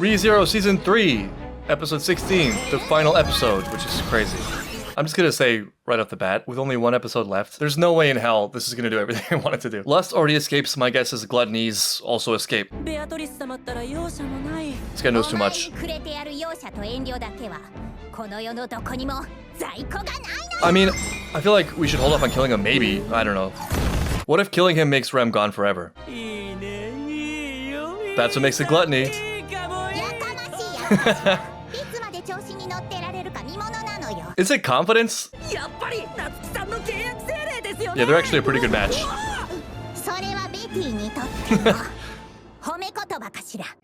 ReZero Season 3, Episode 16, the final episode, which is crazy. I'm just gonna say right off the bat, with only one episode left, there's no way in hell this is gonna do everything I want it to do. Lust already escapes, my guess is Gluttony's also escape. This guy knows too much. I mean, I feel like we should hold off on killing him, maybe. I don't know. What if killing him makes Rem gone forever? That's what makes it Gluttony. Is it confidence? Yeah, they're actually a pretty good match.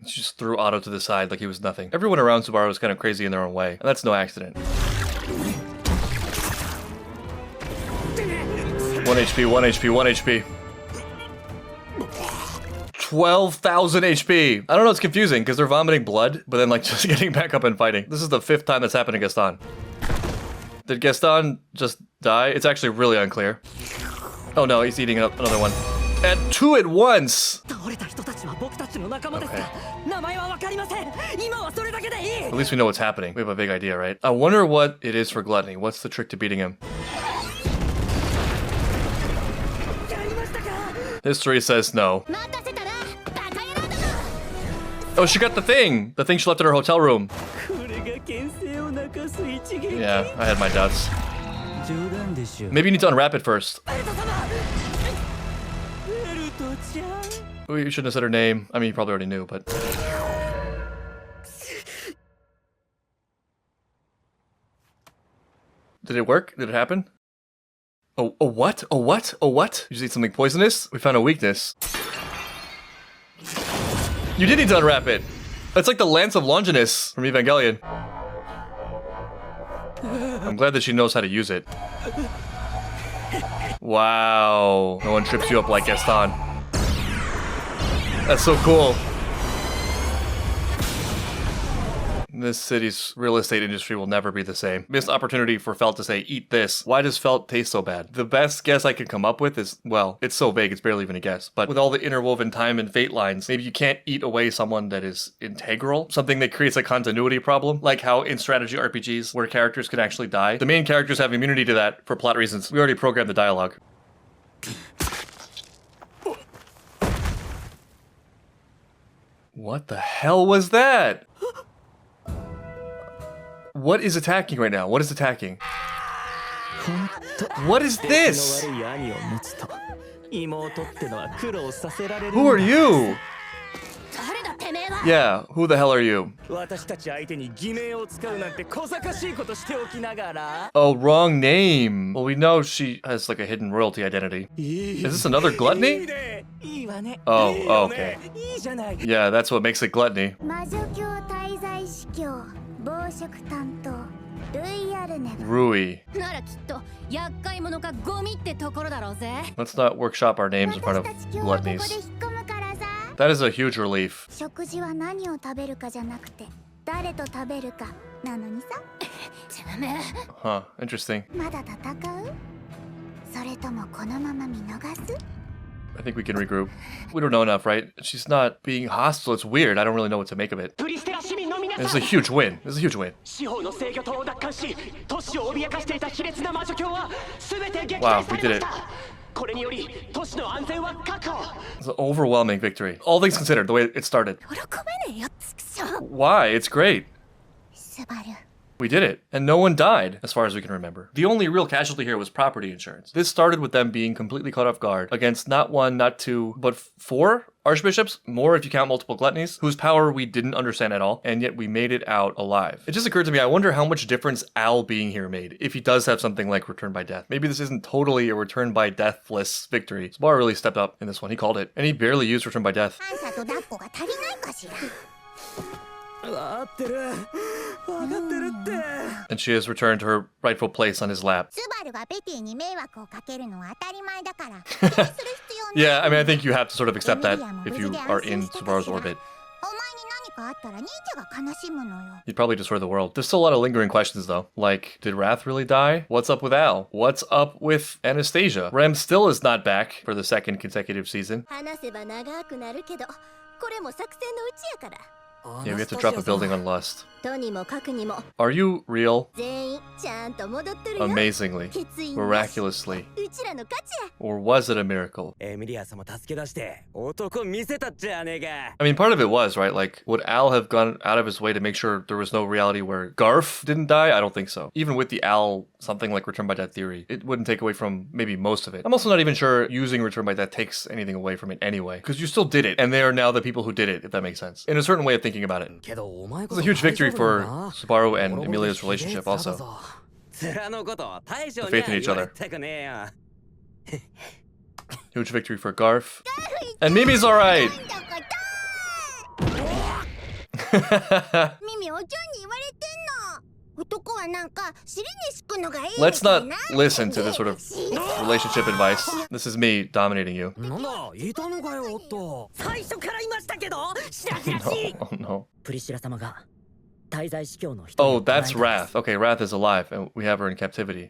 She just threw Otto to the side like he was nothing. Everyone around Subaru was kind of crazy in their own way, and that's no accident. 1 HP, 1 HP, 1 HP. 12,000 HP. I don't know, it's confusing because they're vomiting blood, but then like just getting back up and fighting. This is the 5th time that's happened to Gaston. Did Gaston just die? It's actually really unclear. Oh no, he's eating another one. At 2 at once! Okay. At least we know what's happening. We have a big idea, right? I wonder what it is for Gluttony. What's the trick to beating him? History says no. Oh, she got the thing! The thing she left in her hotel room. Yeah, I had my doubts. Maybe you need to unwrap it first. We shouldn't have said her name. I mean, you probably already knew, but... Did it work? Did it happen? Oh, what? Oh, what? Oh, what? You just eat something poisonous? We found a weakness. You did need to unwrap it. That's like the Lance of Longinus from Evangelion. I'm glad that she knows how to use it. Wow. No one trips you up like Gaston. That's so cool. This city's real estate industry will never be the same. Missed opportunity for Felt to say, eat this. Why does Felt taste so bad? The best guess I could come up with is, well, it's so vague, it's barely even a guess. But with all the interwoven time and fate lines, maybe you can't eat away someone that is integral. Something that creates a continuity problem, like how in strategy RPGs, where characters can actually die, the main characters have immunity to that for plot reasons. We already programmed the dialogue. What the hell was that? What is attacking right now? What is attacking? What is this? Who are you? Yeah, who the hell are you? Oh, wrong name. Well, we know she has like a hidden royalty identity. Is this another Gluttony? Oh, okay. Yeah, that's what makes it Gluttony. Rui. Let's not workshop our names in front of Gluttonies. That is a huge relief. Huh, interesting. I think we can regroup. We don't know enough, right? She's not being hostile. It's weird. I don't really know what to make of it. This is a huge win. This is a huge win. Wow, we did it. It's an overwhelming victory. All things considered, the way it started. Why? It's great. We did it, and no one died, as far as we can remember. The only real casualty here was property insurance. This started with them being completely caught off guard against not 1, not 2, but 4 Archbishops, more if you count multiple Gluttonies, whose power we didn't understand at all, and yet we made it out alive. It just occurred to me, I wonder how much difference Al being here made, if he does have something like Return by Death. Maybe this isn't totally a Return by Deathless victory. Subaru really stepped up in this one. He called it, and he barely used Return by Death. And she has returned to her rightful place on his lap. Yeah, I mean, I think you have to sort of accept that if you are in Subaru's orbit. You'd probably destroy the world. There's still a lot of lingering questions, though. Like, did Wrath really die? What's up with Al? What's up with Anastasia? Rem still is not back for the 2nd consecutive season. Yeah, we have to drop a building on lust. Are you real? Amazingly. Miraculously. Or was it a miracle? I mean, part of it was, right? Like, would Al have gone out of his way to make sure there was no reality where Garf didn't die? I don't think so. Even with the Al, something like Return by Death theory, it wouldn't take away from maybe most of it. I'm also not even sure using Return by Death takes anything away from it anyway, because you still did it, and they are now the people who did it, if that makes sense. In a certain way of thinking about it. It's a huge victory for Subaru and Emilia's relationship also. The faith in each other. Huge victory for Garf. And Mimi's alright! Let's not listen to this sort of relationship advice. This is me dominating you. No, oh no. Oh, that's Wrath. Okay, Wrath is alive, and we have her in captivity.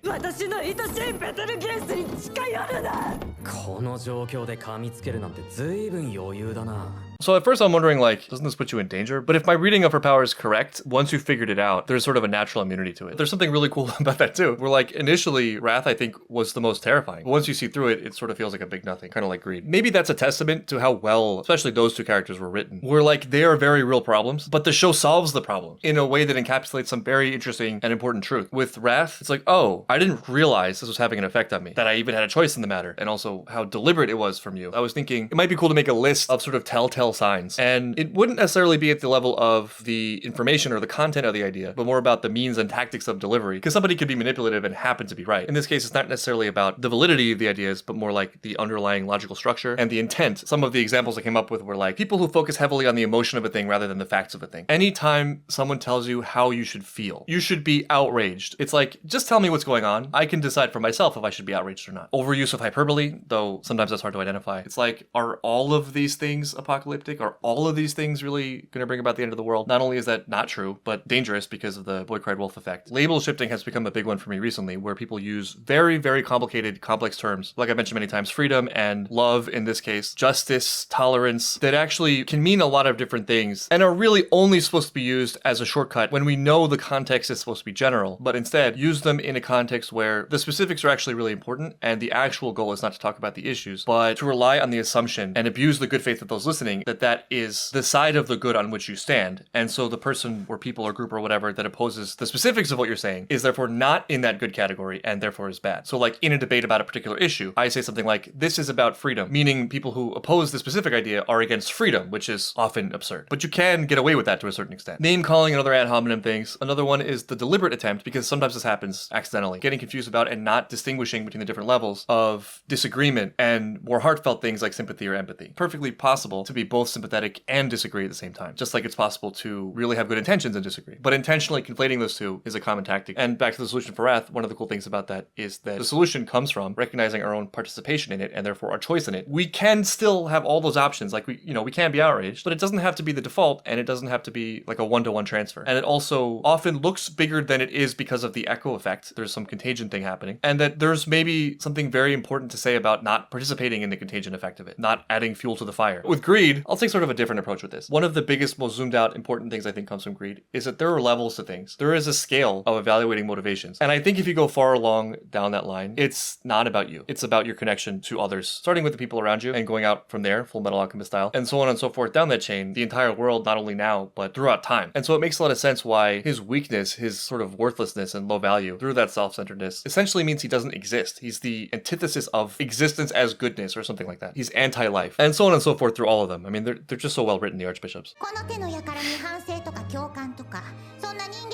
So at first I'm wondering, like, doesn't this put you in danger? But if my reading of her power is correct, once you figured it out, there's sort of a natural immunity to it. There's something really cool about that too. Where like, initially, Wrath I think was the most terrifying. But once you see through it, it sort of feels like a big nothing, kind of like Greed. Maybe that's a testament to how well, especially those two characters were written. Where like, they are very real problems, but the show solves the problem in a way that encapsulates some very interesting and important truth. With Wrath, it's like, oh, I didn't realize this was having an effect on me, that I even had a choice in the matter, and also how deliberate it was from you. I was thinking, it might be cool to make a list of sort of telltale signs, and it wouldn't necessarily be at the level of the information or the content of the idea, but more about the means and tactics of delivery, because somebody could be manipulative and happen to be right. In this case, it's not necessarily about the validity of the ideas, but more like the underlying logical structure and the intent. Some of the examples I came up with were like people who focus heavily on the emotion of a thing rather than the facts of a thing. Anytime someone tells you how you should feel, you should be outraged. It's like, just tell me what's going on. I can decide for myself if I should be outraged or not. Overuse of hyperbole, though sometimes that's hard to identify. It's like, are all of these things apocalyptic? Are all of these things really going to bring about the end of the world? Not only is that not true, but dangerous because of the boy cried wolf effect. Label shifting has become a big one for me recently, where people use very, very complicated, complex terms, like I mentioned many times, freedom and love in this case, justice, tolerance, that actually can mean a lot of different things and are really only supposed to be used as a shortcut when we know the context is supposed to be general, but instead use them in a context where the specifics are actually really important and the actual goal is not to talk about the issues, but to rely on the assumption and abuse the good faith of those listening that that is the side of the good on which you stand. And so the person or people or group or whatever that opposes the specifics of what you're saying is therefore not in that good category and therefore is bad. So like in a debate about a particular issue, I say something like, this is about freedom, meaning people who oppose the specific idea are against freedom, which is often absurd. But you can get away with that to a certain extent. Name calling and other ad hominem things. Another one is the deliberate attempt, because sometimes this happens accidentally, getting confused about and not distinguishing between the different levels of disagreement and more heartfelt things like sympathy or empathy. Perfectly possible to be both sympathetic and disagree at the same time, just like it's possible to really have good intentions and disagree. But intentionally conflating those two is a common tactic. And back to the solution for Wrath, one of the cool things about that is that the solution comes from recognizing our own participation in it and therefore our choice in it. We can still have all those options, like we can be outraged, but it doesn't have to be the default and it doesn't have to be like a one-to-one transfer. And it also often looks bigger than it is because of the echo effect. There's some contagion thing happening, and that there's maybe something very important to say about not participating in the contagion effect of it, not adding fuel to the fire. With Greed, I'll take sort of a different approach with this. One of the biggest, most zoomed out important things I think comes from Greed is that there are levels to things. There is a scale of evaluating motivations. And I think if you go far along down that line, it's not about you. It's about your connection to others, starting with the people around you and going out from there, Full Metal Alchemist style, and so on and so forth down that chain, the entire world, not only now, but throughout time. And so it makes a lot of sense why his weakness, his sort of worthlessness and low value through that self-centeredness essentially means he doesn't exist. He's the antithesis of existence as goodness or something like that. He's anti-life, and so on and so forth through all of them. I mean, they're just so well written, the Archbishops.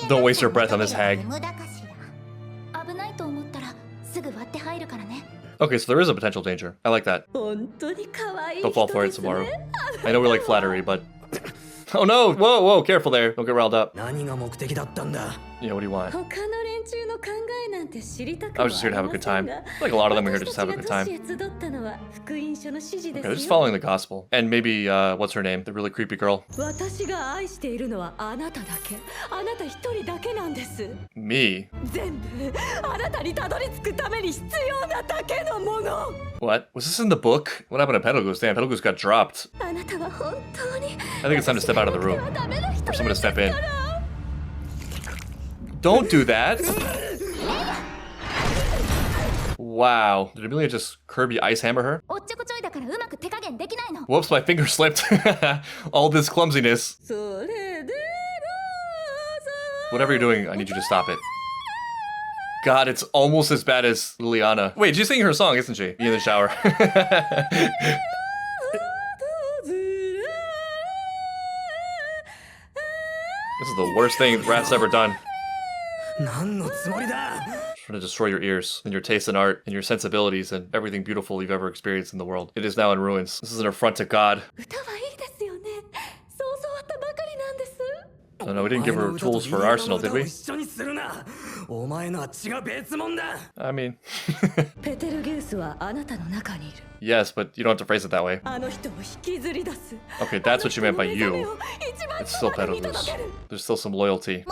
Don't waste your breath on this hag. Okay, so there is a potential danger. I like that. Don't fall for it, Subaru. I know we like flattery, but... Oh no! Whoa, careful there. Don't get riled up. Yeah, what do you want? I was just here to have a good time. Like a lot of them are here to just have a good time. Okay, they're just following the gospel. And maybe, what's her name? The really creepy girl. Me? What? Was this in the book? What happened to Petalgoose? Damn, Petalgoose got dropped. I think it's time to step out of the room. For someone to step in. Don't do that! Wow. Did Amelia just Kirby ice hammer her? Whoops, my finger slipped. All this clumsiness. Whatever you're doing, I need you to stop it. God, it's almost as bad as Liliana. Wait, she's singing her song, isn't she? Be in the shower. This is the worst thing Wrath's ever done. Trying to destroy your ears and your taste in art and your sensibilities and everything beautiful you've ever experienced in the world. It is now in ruins. This is an affront to God. Oh no, we didn't give her tools for her arsenal, did we? I mean... Yes, but you don't have to phrase it that way. Okay, that's what you meant by you. It's still Petalgoose. There's still some loyalty.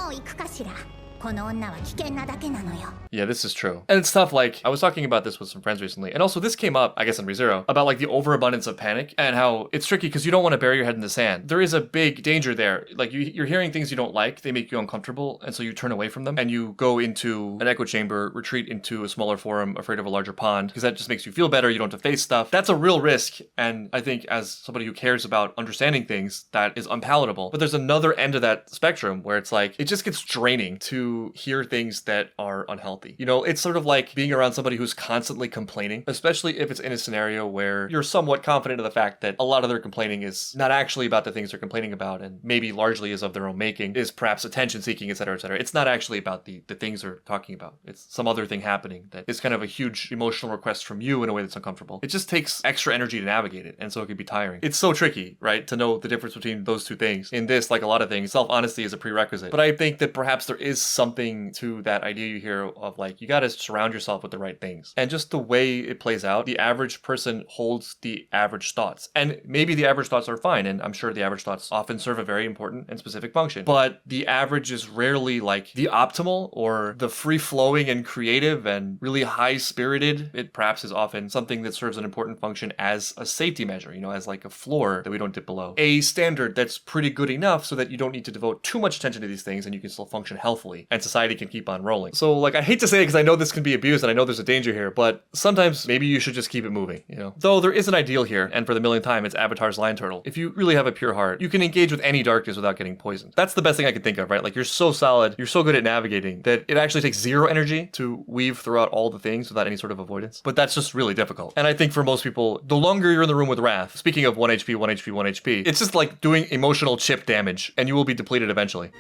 Yeah, this is true. And it's tough, like, I was talking about this with some friends recently, and also this came up, I guess in ReZero, about like the overabundance of panic, and how it's tricky because you don't want to bury your head in the sand. There is a big danger there. Like, you're hearing things you don't like, they make you uncomfortable, and so you turn away from them, and you go into an echo chamber, retreat into a smaller forum, afraid of a larger pond, because that just makes you feel better, you don't have to face stuff. That's a real risk, and I think as somebody who cares about understanding things, that is unpalatable. But there's another end of that spectrum where it's like, it just gets draining to hear things that are unhealthy. You know, it's sort of like being around somebody who's constantly complaining, especially if it's in a scenario where you're somewhat confident of the fact that a lot of their complaining is not actually about the things they're complaining about, and maybe largely is of their own making, is perhaps attention seeking, etc., etc. It's not actually about the things they're talking about. It's some other thing happening that is kind of a huge emotional request from you in a way that's uncomfortable. It just takes extra energy to navigate it, and so it can be tiring. It's so tricky, right, to know the difference between those two things. In this, like a lot of things, self-honesty is a prerequisite. But I think that perhaps there is something to that idea you hear of like, you gotta surround yourself with the right things. And just the way it plays out, the average person holds the average thoughts. And maybe the average thoughts are fine, and I'm sure the average thoughts often serve a very important and specific function. But the average is rarely like the optimal or the free-flowing and creative and really high-spirited. It perhaps is often something that serves an important function as a safety measure, you know, as like a floor that we don't dip below. A standard that's pretty good enough so that you don't need to devote too much attention to these things and you can still function healthily and society can keep on rolling. So like, I hate to say it because I know this can be abused and I know there's a danger here, but sometimes maybe you should just keep it moving, you know? Though there is an ideal here, and for the millionth time, it's Avatar's lion turtle. If you really have a pure heart, you can engage with any darkness without getting poisoned. That's the best thing I can think of, right? Like, you're so solid, you're so good at navigating that it actually takes zero energy to weave throughout all the things without any sort of avoidance. But that's just really difficult. And I think for most people, the longer you're in the room with Wrath, speaking of 1 HP, 1 HP, 1 HP, it's just like doing emotional chip damage, and you will be depleted eventually.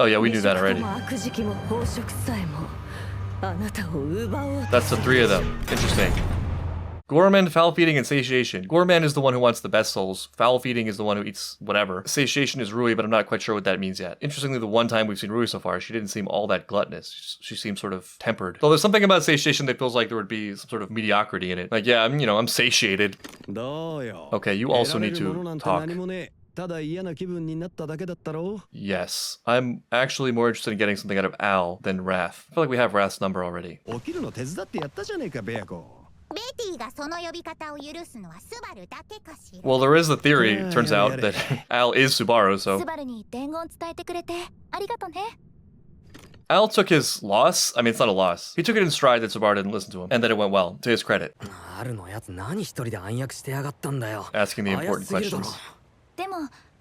Oh yeah, we knew that already. That's the three of them. Interesting. Gourmand, foul feeding, and satiation. Gourmand is the one who wants the best souls. Foul feeding is the one who eats whatever. Satiation is Rui, but I'm not quite sure what that means yet. Interestingly, the one time we've seen Rui so far, she didn't seem all that gluttonous. She seems sort of tempered. Though there's something about satiation that feels like there would be some sort of mediocrity in it. Like, yeah, I'm satiated. Okay, you also need to talk. Yes, I'm actually more interested in getting something out of Al than Wrath. I feel like we have Wrath's number already. Well, there is the theory, turns out, that Al is Subaru, so... Al took his loss. I mean, it's not a loss. He took it in stride that Subaru didn't listen to him, and that it went well, to his credit. Asking the important questions.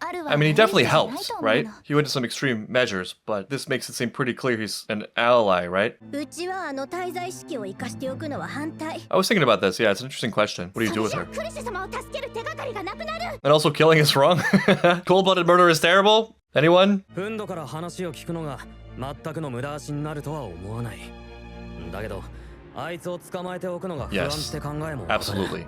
I mean, he definitely helped, right? He went to some extreme measures, but this makes it seem pretty clear he's an ally, right? I was thinking about this, yeah, it's an interesting question. What do you do with her? And also killing is wrong? Cold-blooded murder is terrible? Anyone? Yes, absolutely.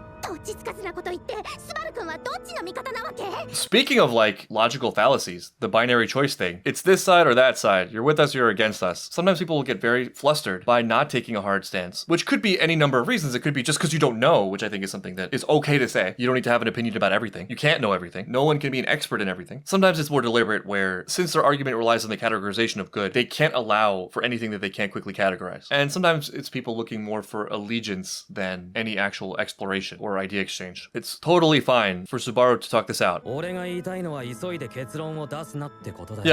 Speaking of like logical fallacies, the binary choice thing, it's this side or that side. You're with us, you're against us. Sometimes people will get very flustered by not taking a hard stance, which could be any number of reasons. It could be just because you don't know, which I think is something that is okay to say. You don't need to have an opinion about everything. You can't know everything. No one can be an expert in everything. Sometimes it's more deliberate where, since their argument relies on the categorization of good, they can't allow for anything that they can't quickly categorize. And sometimes it's people looking more for allegiance than any actual exploration or idea exchange. It's totally fine for Subaru to talk this out. Yeah,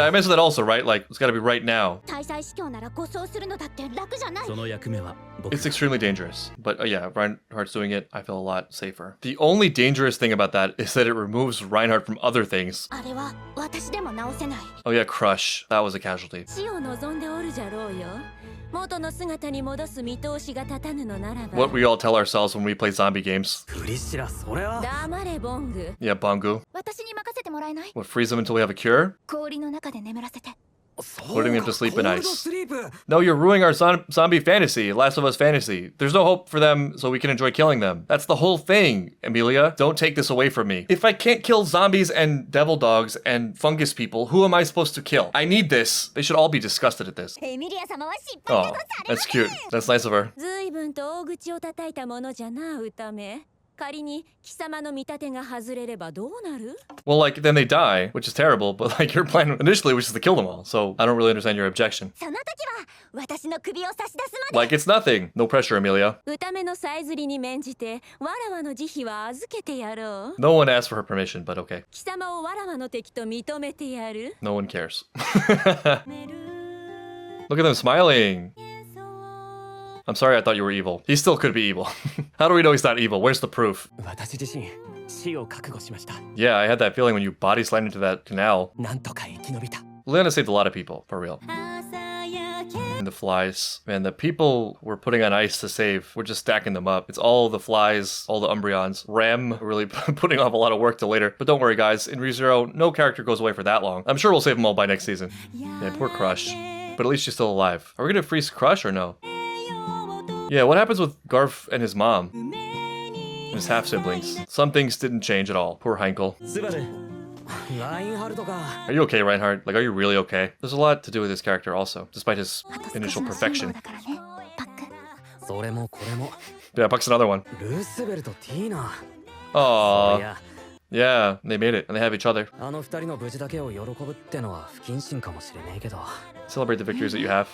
I mentioned that also, right? Like, it's gotta be right now. It's extremely dangerous. But yeah, Reinhardt's doing it, I feel a lot safer. The only dangerous thing about that is that it removes Reinhardt from other things. Oh yeah, Crusch. That was a casualty. What we all tell ourselves when we play zombie games. Yeah, Bangu. What, freeze them until we have a cure? Putting them to sleep in ice. No, you're ruining our zombie fantasy, Last of Us fantasy. There's no hope for them, so we can enjoy killing them. That's the whole thing, Emilia. Don't take this away from me. If I can't kill zombies and devil dogs and fungus people, who am I supposed to kill? I need this. They should all be disgusted at this. Oh, that's cute. That's nice of her. Well, like, then they die, which is terrible, but like, your plan initially was just to kill them all, so I don't really understand your objection. Like, it's nothing. No pressure, Emilia. No one asked for her permission, but okay. No one cares. Look at them smiling. I'm sorry, I thought you were evil. He still could be evil. How do we know he's not evil? Where's the proof? Yeah, I had that feeling when you body slammed into that canal. Liliana saved a lot of people, for real. And the flies. Man, the people we're putting on ice to save, we're just stacking them up. It's all the flies, all the Umbreons. Rem, really putting off a lot of work till later. But don't worry, guys. In ReZero, no character goes away for that long. I'm sure we'll save them all by next season. Yeah, poor Crusch. But at least she's still alive. Are we gonna freeze Crusch or no? Yeah, what happens with Garf and his mom? And his half-siblings? Some things didn't change at all. Poor Heinkel. Are you okay, Reinhardt? Like, are you really okay? There's a lot to do with this character also, despite his initial perfection. Yeah, Puck's another one. Aww. Yeah, they made it, and they have each other. Celebrate the victories that you have.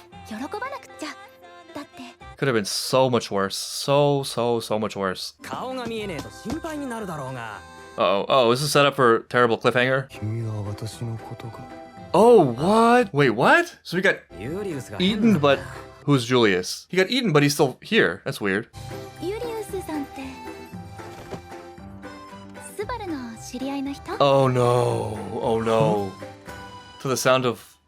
Could have been so much worse. So much worse. Oh, is this set up for terrible cliffhanger? Oh, what? Wait, what? So we got eaten, but who's Julius? He got eaten, but he's still here. That's weird. Oh no. Oh no. To the sound of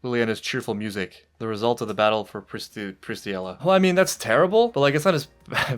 Liliana's cheerful music. The result of the battle for Pristella. Well, I mean, that's terrible, but like, it's not as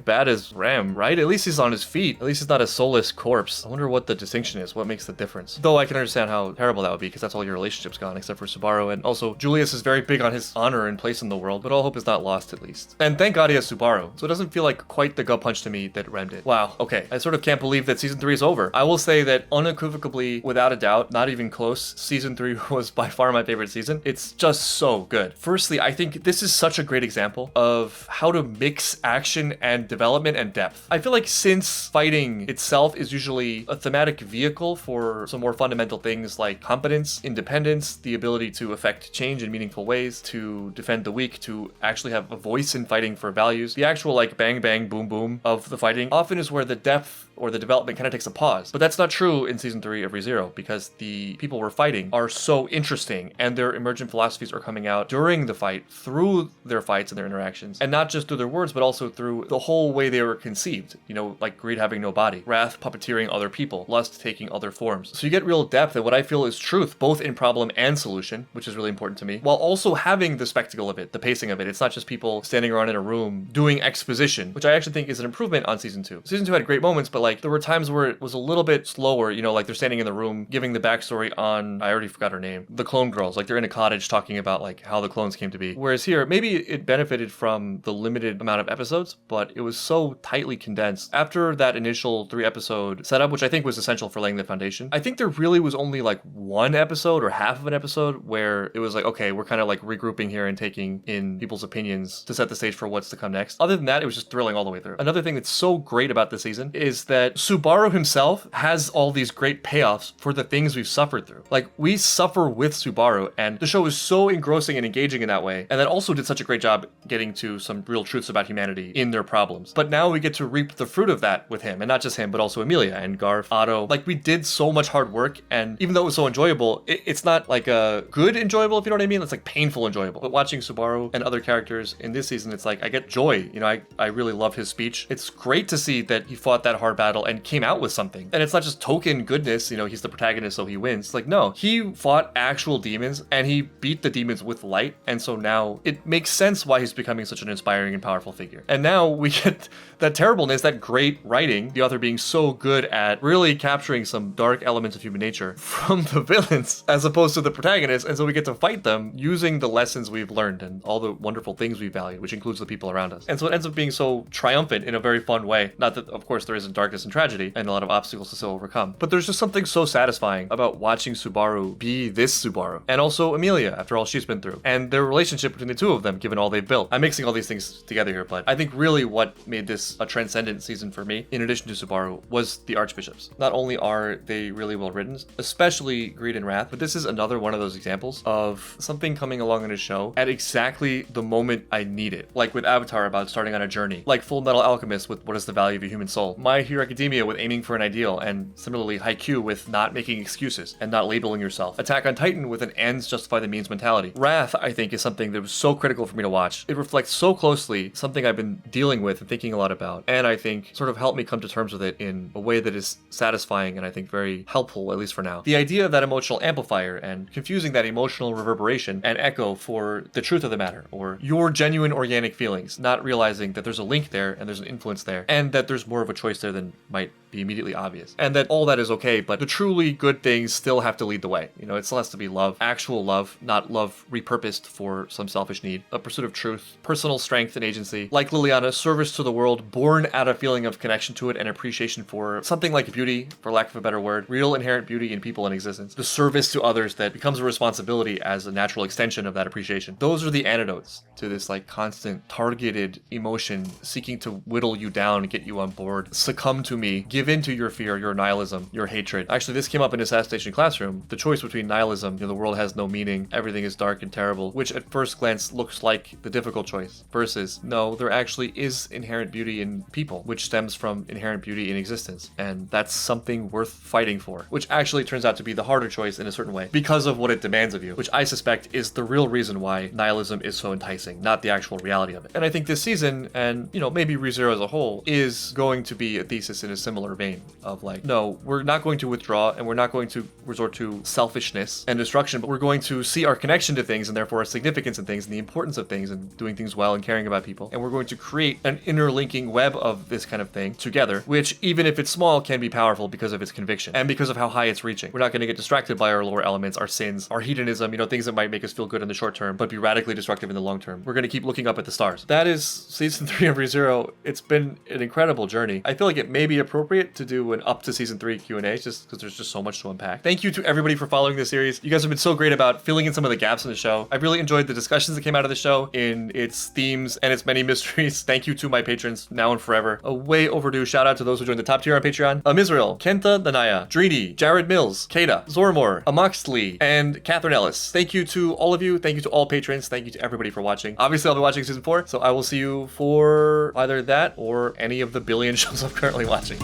bad as Ram, right? At least he's on his feet. At least he's not a soulless corpse. I wonder what the distinction is, what makes the difference. Though I can understand how terrible that would be, because that's all your relationship's gone, except for Subaru. And also, Julius is very big on his honor and place in the world, but all hope is not lost, at least. And thank God he has Subaru, so it doesn't feel like quite the gut punch to me that Ram did. Wow, okay. I sort of can't believe that Season 3 is over. I will say that unequivocally, without a doubt, not even close, Season 3 was by far my favorite season. It's just so good. Firstly, I think this is such a great example of how to mix action and development and depth. I feel like since fighting itself is usually a thematic vehicle for some more fundamental things like competence, independence, the ability to affect change in meaningful ways, to defend the weak, to actually have a voice in fighting for values, the actual like bang bang boom boom of the fighting often is where the depth or the development kind of takes a pause. But that's not true in Season 3 of ReZero, because the people we're fighting are so interesting and their emergent philosophies are coming out during the fight, through their fights and their interactions. And not just through their words, but also through the whole way they were conceived. You know, like greed having no body, wrath puppeteering other people, lust taking other forms. So you get real depth at what I feel is truth, both in problem and solution, which is really important to me, while also having the spectacle of it, the pacing of it. It's not just people standing around in a room doing exposition, which I actually think is an improvement on Season 2. Season 2 had great moments, but like, like there were times where it was a little bit slower, you know, like they're standing in the room giving the backstory on, I already forgot her name, the clone girls. Like they're in a cottage talking about like how the clones came to be. Whereas here, maybe it benefited from the limited amount of episodes, but it was so tightly condensed. After that initial 3-episode setup, which I think was essential for laying the foundation, I think there really was only like one episode or half of an episode where it was like, okay, we're kind of like regrouping here and taking in people's opinions to set the stage for what's to come next. Other than that, it was just thrilling all the way through. Another thing that's so great about this season is that Subaru himself has all these great payoffs for the things we've suffered through. Like, we suffer with Subaru, and the show is so engrossing and engaging in that way, and then also did such a great job getting to some real truths about humanity in their problems. But now we get to reap the fruit of that with him, and not just him, but also Emilia and Garth, Otto. Like, we did so much hard work, and even though it was so enjoyable, it's not like a good enjoyable, if you know what I mean. It's like painful enjoyable. But watching Subaru and other characters in this season, it's like I get joy. You know, I really love his speech. It's great to see that he fought that hard battle and came out with something. And it's not just token goodness, you know, he's the protagonist so he wins. Like, no, he fought actual demons and he beat the demons with light. And so now it makes sense why he's becoming such an inspiring and powerful figure. And now we get that terribleness, that great writing, the author being so good at really capturing some dark elements of human nature from the villains as opposed to the protagonists. And so we get to fight them using the lessons we've learned and all the wonderful things we valued, which includes the people around us. And so it ends up being so triumphant in a very fun way. Not that, of course, there isn't darkness and tragedy and a lot of obstacles to still overcome, but there's just something so satisfying about watching Subaru be this Subaru. And also Emilia, after all she's been through. And their relationship between the two of them, given all they've built. I'm mixing all these things together here, but I think really what made this a transcendent season for me, in addition to Subaru, was the Archbishops. Not only are they really well written, especially Greed and Wrath, but this is another one of those examples of something coming along in a show at exactly the moment I need it. Like with Avatar about starting on a journey, like Full Metal Alchemist with what is the value of a human soul, My Hero Academia with aiming for an ideal, and similarly Haikyuu with not making excuses and not labeling yourself, Attack on Titan with an ends justify the means mentality. Wrath, I think, is something that was so critical for me to watch. It reflects so closely something I've been dealing with and thinking a lot about, and I think sort of helped me come to terms with it in a way that is satisfying and I think very helpful, at least for now. The idea of that emotional amplifier and confusing that emotional reverberation and echo for the truth of the matter, or your genuine organic feelings, not realizing that there's a link there and there's an influence there, and that there's more of a choice there than might be immediately obvious, and that all that is okay, but the truly good things still have to lead the way. You know, it still has to be love, actual love, not love repurposed for some selfish need, a pursuit of truth, personal strength and agency, like Liliana, service to the world, born out of feeling of connection to it and appreciation for something like beauty, for lack of a better word, real inherent beauty in people in existence, the service to others that becomes a responsibility as a natural extension of that appreciation. Those are the antidotes to this like constant targeted emotion seeking to whittle you down and get you on board. Succumb to me, give in to your fear, your nihilism, your hatred. Actually, this came up in Assassination Classroom, the choice between nihilism, you know, the world has no meaning, everything is dark and terrible, which at first glance looks like the difficult choice, versus no, there actually is inherent beauty in people, which stems from inherent beauty in existence, and that's something worth fighting for, which actually turns out to be the harder choice in a certain way because of what it demands of you, which I suspect is the real reason why nihilism is so enticing, not the actual reality of it. And I think this season, and you know, maybe ReZero as a whole, is going to be a thesis in a similar vein of like, no, we're not going to withdraw and we're not going to resort to selfishness and destruction, but we're going to see our connection to things and therefore our significance in things and the importance of things and doing things well and caring about people. And we're going to create an interlinking web of this kind of thing together, which even if it's small can be powerful because of its conviction and because of how high it's reaching. We're not going to get distracted by our lower elements, our sins, our hedonism, you know, things that might make us feel good in the short term, but be radically destructive in the long term. We're going to keep looking up at the stars. That is season 3 of ReZero. It's been an incredible journey. I feel like it may be appropriate to do an up to season 3 Q&A just because there's just so much to unpack. Thank you to everybody for following this series. You guys have been so great about filling in some of the gaps in the show. I've really enjoyed the discussions that came out of the show in its themes and its many mysteries. Thank you to my patrons now and forever. A way overdue shout out to those who joined the top tier on Patreon. Misrael, Kenta Danaya, Drini, Jared Mills, Kata, Zormor, Amoxley, and Catherine Ellis. Thank you to all of you. Thank you to all patrons. Thank you to everybody for watching. Obviously, I'll be watching season 4, so I will see you for either that or any of the billion shows I'm currently watching.